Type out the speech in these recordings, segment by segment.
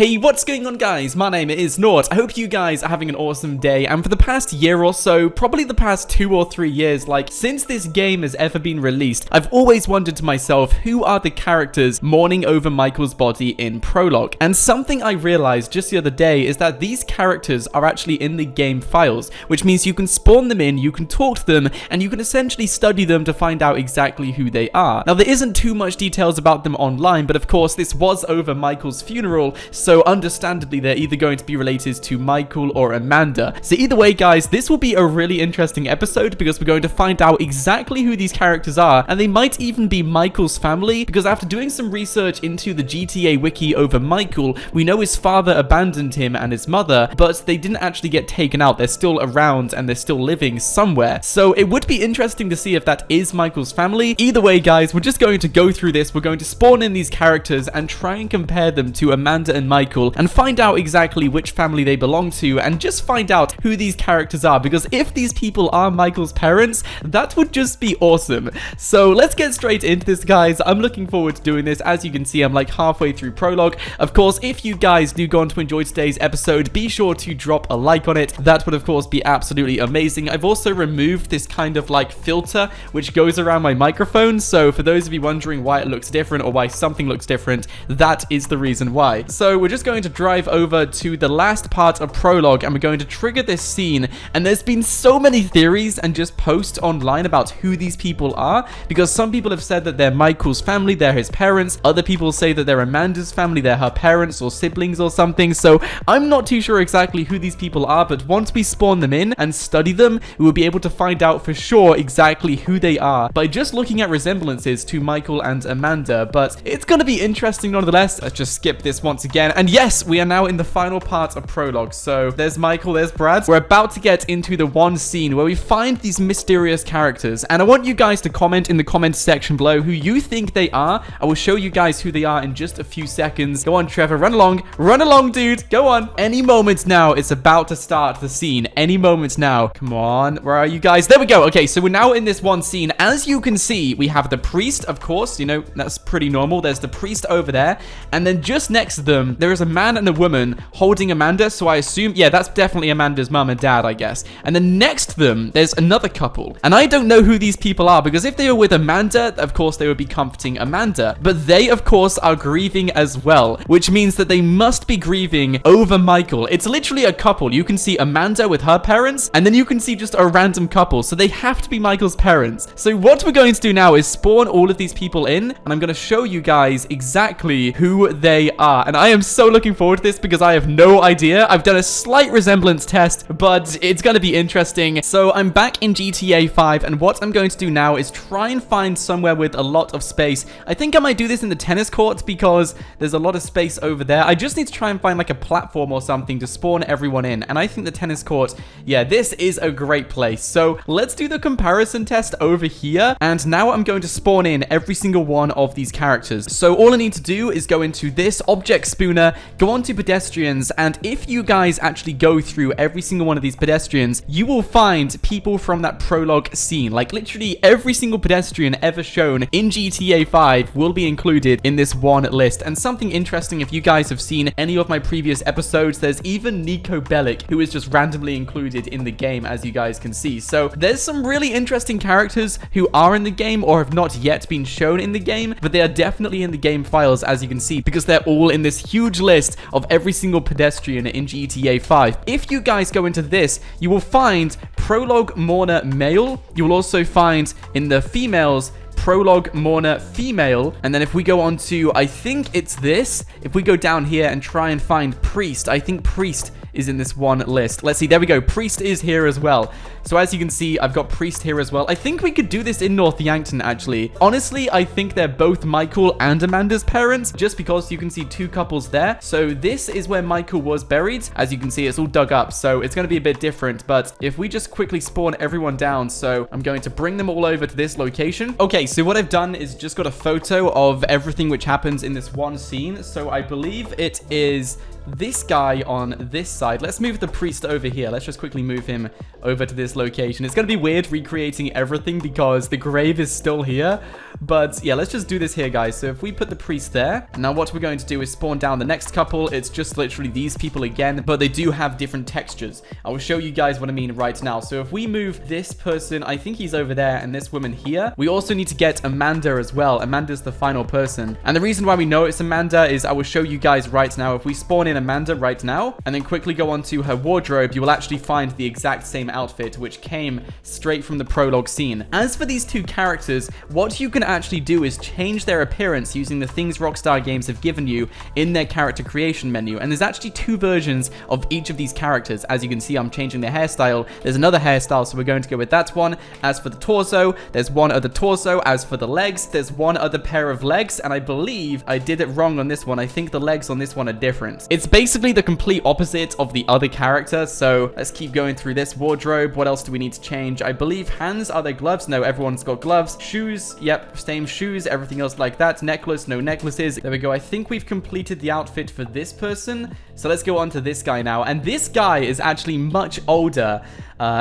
Hey, what's going on, guys? My name is Nort. I hope you guys are having an awesome day, and for the past year or so, probably the past 2 or 3 years, since this game has ever been released, I've always wondered to myself, who are the characters mourning over Michael's body in Prologue? And something I realized just the other day is that these characters are actually in the game files, which means you can spawn them in, you can talk to them, and you can essentially study them to find out exactly who they are. Now, there isn't too much details about them online, but of course, this was over Michael's funeral, so understandably, they're either going to be related to Michael or Amanda. So either way, guys, this will be a really interesting episode because we're going to find out exactly who these characters are, and they might even be Michael's family, because after doing some research into the GTA wiki over Michael, we know his father abandoned him and his mother, but they didn't actually get taken out. They're still around and they're still living somewhere. So it would be interesting to see if that is Michael's family. Either way, guys, we're just going to go through this. We're going to spawn in these characters and try and compare them to Amanda and Michael and find out exactly which family they belong to, and just find out who these characters are, because if these people are Michael's parents, that would just be awesome. So let's get straight into this, guys. I'm looking forward to doing this. As you can see, I'm like halfway through Prologue. Of course, if you guys do go on to enjoy today's episode, be sure to drop a like on it. That would of course be absolutely amazing. I've also removed this kind of filter which goes around my microphone, so for those of you wondering why it looks different or why something looks different, that is the reason why. So we're just going to drive over to the last part of Prologue, and we're going to trigger this scene. And there's been so many theories and just posts online about who these people are, because some people have said that they're Michael's family, they're his parents. Other people say that they're Amanda's family, they're her parents or siblings or something. So I'm not too sure exactly who these people are, but once we spawn them in and study them, we will be able to find out for sure exactly who they are by just looking at resemblances to Michael and Amanda. But it's going to be interesting nonetheless. Let's just skip this once again. And yes, we are now in the final part of Prologue. So there's Michael, there's Brad. We're about to get into the one scene where we find these mysterious characters, and I want you guys to comment in the comments section below who you think they are. I will show you guys who they are in just a few seconds. Go on, Trevor, run along, dude, go on. Any moment now, it's about to start the scene. Any moment now. Come on, where are you guys? There we go. Okay, so we're now in this one scene. As you can see, we have the priest, of course, you know, that's pretty normal. There's the priest over there, and then just next to them, there is a man and a woman holding Amanda, so I assume, yeah, that's definitely Amanda's mum and dad, I guess. And then next to them, there's another couple, and I don't know who these people are, because if they were with Amanda, of course, they would be comforting Amanda, but they, of course, are grieving as well, which means that they must be grieving over Michael. It's literally a couple. You can see Amanda with her parents, and then you can see just a random couple, so they have to be Michael's parents. So what we're going to do now is spawn all of these people in, and I'm going to show you guys exactly who they are, and I am so looking forward to this because I have no idea. I've done a slight resemblance test, but it's going to be interesting. So I'm back in GTA 5, and what I'm going to do now is try and find somewhere with a lot of space. I think I might do this in the tennis court because there's a lot of space over there. I just need to try and find a platform or something to spawn everyone in, and I think the tennis court, yeah, this is a great place. So let's do the comparison test over here, and now I'm going to spawn in every single one of these characters. So all I need to do is go into this object spooner, go on to pedestrians, and if you guys actually go through every single one of these pedestrians, you will find people from that Prologue scene. Literally every single pedestrian ever shown in GTA 5 will be included in this one list. And something interesting, if you guys have seen any of my previous episodes, there's even Niko Bellic, who is just randomly included in the game, as you guys can see. So there's some really interesting characters who are in the game or have not yet been shown in the game, but they are definitely in the game files, as you can see, because they're all in this huge list of every single pedestrian in GTA 5. If you guys go into this, you will find Prologue Mourner Male. You will also find in the females Prologue Mourner Female, and then if we go on to, I think it's this, if we go down here and try and find Priest, I think Priest is in this one list. Let's see, there we go, Priest is here as well. So as you can see, I've got Priest here as well. I think we could do this in North Yankton, actually. Honestly, I think they're both Michael and Amanda's parents, just because you can see two couples there. So this is where Michael was buried. As you can see, it's all dug up, so it's going to be a bit different. But if we just quickly spawn everyone down, so I'm going to bring them all over to this location. Okay, so what I've done is just got a photo of everything which happens in this one scene. So I believe it is this guy on this side. Let's move the priest over here. Let's just quickly move him over to this location. It's going to be weird recreating everything because the grave is still here. But yeah, let's just do this here, guys. So if we put the priest there, now what we're going to do is spawn down the next couple. It's just literally these people again, but they do have different textures. I will show you guys what I mean right now. So if we move this person, I think he's over there, and this woman here, we also need to get Amanda as well. Amanda's the final person. And the reason why we know it's Amanda is I will show you guys right now. If we spawn in Amanda right now, and then quickly go onto her wardrobe, you will actually find the exact same outfit, which came straight from the prologue scene. As for these two characters, what you can actually do is change their appearance using the things Rockstar Games have given you in their character creation menu. And there's actually two versions of each of these characters. As you can see, I'm changing their hairstyle. There's another hairstyle, so we're going to go with that one. As for the torso, there's one other torso. As for the legs, there's one other pair of legs, and I believe I did it wrong on this one. I think the legs on this one are different. It's basically the complete opposite of the other character, so let's keep going through this wardrobe. What else do we need to change? I believe hands, are there gloves? No, everyone's got gloves. Shoes, yep, same shoes, everything else like that. Necklace, no necklaces. There we go. I think we've completed the outfit for this person, so let's go on to this guy now. And this guy is actually much older.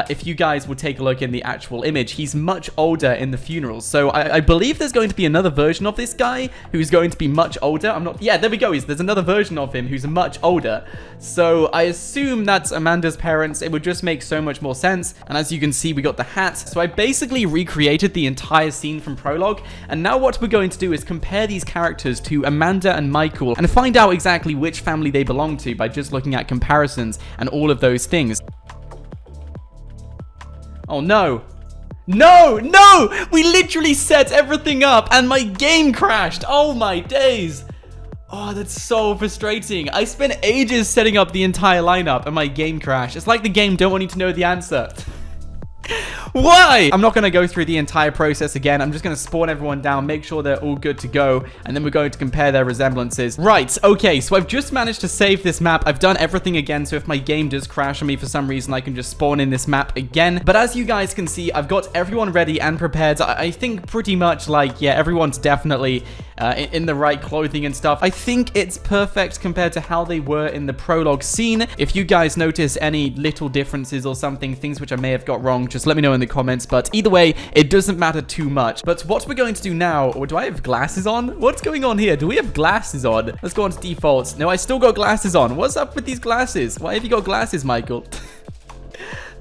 If you guys will take a look in the actual image, he's much older in the funerals. So I believe there's going to be another version of this guy who's going to be much older. Yeah, there we go. There's another version of him who's much older. So I assume that's Amanda's parents. It would just make so much more sense. And as you can see, we got the hat. So I basically recreated the entire scene from Prologue. And now what we're going to do is compare these characters to Amanda and Michael and find out exactly which family they belong to by just looking at comparisons and all of those things. Oh no. No! We literally set everything up and my game crashed. Oh my days. Oh, that's so frustrating. I spent ages setting up the entire lineup and my game crashed. It's like the game don't want you to know the answer. Why? I'm not going to go through the entire process again. I'm just going to spawn everyone down, make sure they're all good to go, and then we're going to compare their resemblances. Right, okay, so I've just managed to save this map. I've done everything again, so if my game does crash on me for some reason, I can just spawn in this map again. But as you guys can see, I've got everyone ready and prepared. I think pretty much like, yeah, everyone's definitely in the right clothing and stuff. I think it's perfect compared to how they were in the prologue scene. If you guys notice any little differences or something, things which I may have got wrong, just let me know in the comments. But either way, it doesn't matter too much. But what we're going to do now, or do I have glasses on? What's going on here? Do we have glasses on? Let's go on to defaults. No, I still got glasses on. What's up with these glasses? Why have you got glasses, Michael?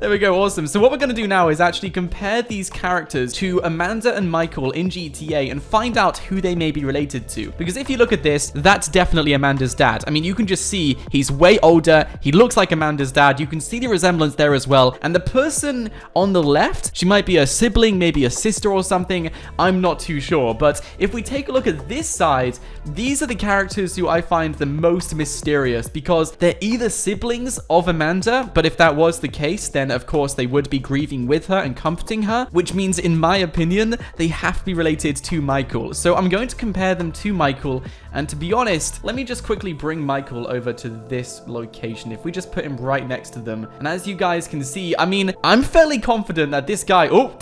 There we go, awesome. So what we're going to do now is actually compare these characters to Amanda and Michael in GTA and find out who they may be related to. Because if you look at this, that's definitely Amanda's dad. I mean, you can just see he's way older. He looks like Amanda's dad. You can see the resemblance there as well. And the person on the left, she might be a sibling, maybe a sister or something. I'm not too sure. But if we take a look at this side, these are the characters who I find the most mysterious because they're either siblings of Amanda, but if that was the case, then of course they would be grieving with her and comforting her, which means in my opinion they have to be related to Michael. So I'm going to compare them to Michael, and to be honest, let me just quickly bring Michael over to this location. If we just put him right next to them, and as you guys can see, I mean, I'm fairly confident that this guy, oh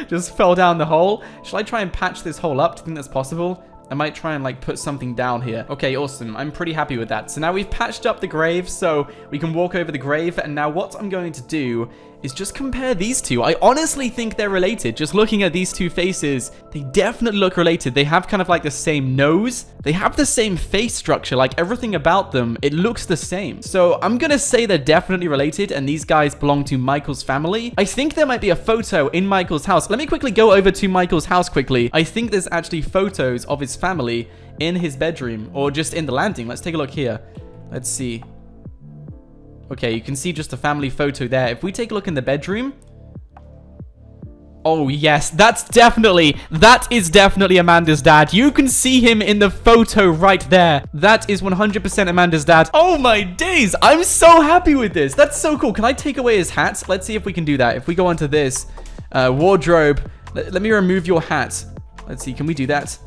just fell down the hole. Should I try and patch this hole up? Do you think that's possible? I might try and like put something down here. Okay, awesome. I'm pretty happy with that. So now we've patched up the grave, so we can walk over the grave. And now what I'm going to do is just compare these two. I honestly think they're related. Just looking at these two faces, they definitely look related. They have kind of like the same nose. They have the same face structure. Like everything about them, it looks the same. So I'm gonna say they're definitely related, and these guys belong to Michael's family. I think there might be a photo in Michael's house. Let me quickly go over to Michael's house quickly. I think there's actually photos of his family in his bedroom or just in the landing. Let's take a look here. Let's see. Okay, you can see just a family photo there. If we take a look in the bedroom. Oh, yes, that is definitely Amanda's dad. You can see him in the photo right there. That is 100% Amanda's dad. Oh my days, I'm so happy with this. That's so cool. Can I take away his hat? Let's see if we can do that. If we go onto this wardrobe, let me remove your hat. Let's see, can we do that?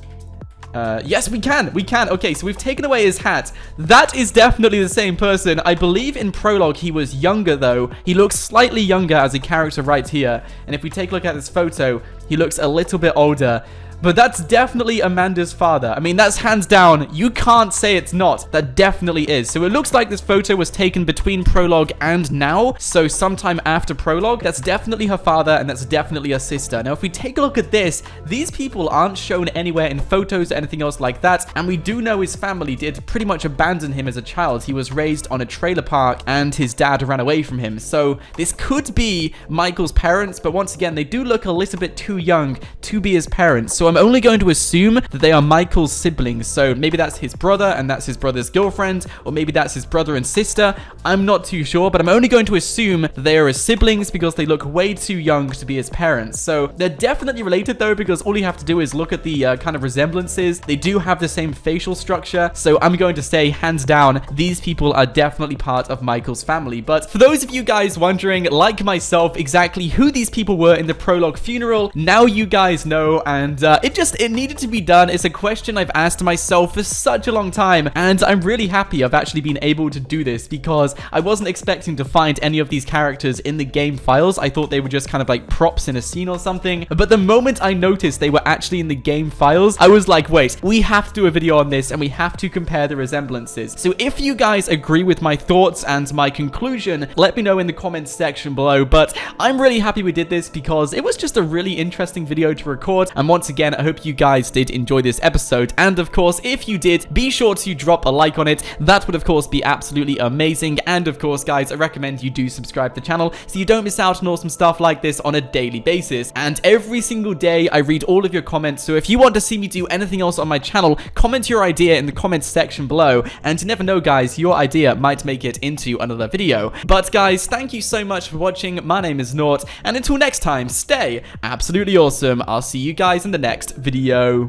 Yes, we can. Okay, so we've taken away his hat. That is definitely the same person. I believe in Prologue he was younger, though. He looks slightly younger as a character right here. And if we take a look at this photo, he looks a little bit older. but that's definitely Amanda's father. I mean, that's hands down. You can't say it's not. That definitely is. So it looks like this photo was taken between prologue and now, so sometime after prologue. That's definitely her father, and that's definitely her sister. Now, if we take a look at this, these people aren't shown anywhere in photos or anything else like that, and we do know his family did pretty much abandon him as a child. He was raised on a trailer park, and his dad ran away from him. So this could be Michael's parents, but once again, they do look a little bit too young to be his parents. So I'm only going to assume that they are Michael's siblings. So maybe that's his brother, and that's his brother's girlfriend, or maybe that's his brother and sister. I'm not too sure, but I'm only going to assume that they are his siblings because they look way too young to be his parents. So they're definitely related though, because all you have to do is look at the kind of resemblances. They do have the same facial structure. So I'm going to say, hands down, these people are definitely part of Michael's family. But for those of you guys wondering, like myself, exactly who these people were in the prologue funeral, now you guys know, and it needed to be done. It's a question I've asked myself for such a long time, and I'm really happy I've actually been able to do this, because I wasn't expecting to find any of these characters in the game files. I thought they were just kind of like props in a scene or something, but the moment I noticed they were actually in the game files, I was like, wait, we have to do a video on this, and we have to compare the resemblances. So if you guys agree with my thoughts and my conclusion, let me know in the comments section below. But I'm really happy we did this, because it was just a really interesting video to record, and once again, I hope you guys did enjoy this episode. And of course, if you did, be sure to drop a like on it. That would of course be absolutely amazing. And of course, guys, I recommend you do subscribe to the channel so you don't miss out on awesome stuff like this on a daily basis. And every single day I read all of your comments, so if you want to see me do anything else on my channel, comment your idea in the comments section below, and you never know, guys, your idea might make it into another video. But guys, thank you so much for watching. My name is Nort, and until next time, stay absolutely awesome. I'll see you guys in the next video.